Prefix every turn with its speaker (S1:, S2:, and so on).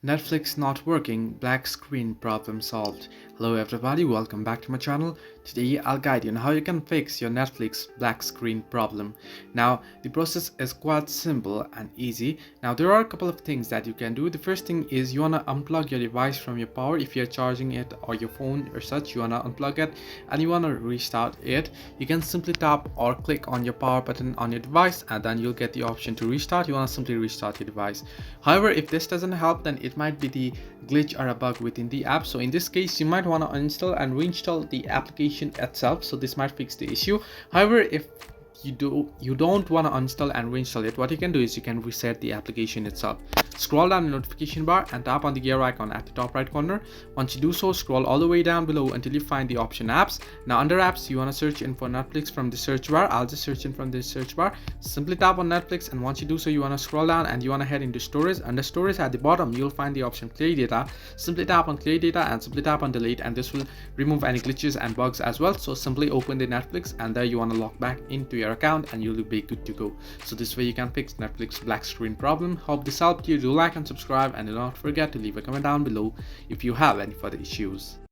S1: Netflix not working, black screen problem solved. Hello everybody, welcome back to my channel. Today I'll guide you on how you can fix your Netflix black screen problem. Now the process is quite simple and easy. Now there are a couple of things that you can do. The first thing is you wanna unplug your device from your power. If you're charging it or your phone or such, you wanna unplug it and you wanna restart it. You can simply tap or click on your power button on your device and then you'll get the option to restart. You wanna simply restart your device. However, if this doesn't help, then it might be the glitch or a bug within the app. So in this case, you might want to uninstall and reinstall the application itself. So this might fix the issue. However, if you don't want to uninstall and reinstall it, what you can do is you can reset the application itself. Scroll down the notification bar and tap on the gear icon at the top right corner. Once you do so, scroll all the way down below until you find the option apps. Now under apps, you want to search in for Netflix from the search bar. I'll just search in from the search bar. Simply tap on Netflix, and once you do so, you want to scroll down and you want to head into storage. Under storage at the bottom, you'll find the option clear data. Simply tap on clear data and simply tap on delete, and this will remove any glitches and bugs as well. So simply open the Netflix and there you want to log back into your account and you'll be good to go. So this way you can fix Netflix black screen problem. Hope this helped you. Do like and subscribe, and do not forget to leave a comment down below if you have any further issues.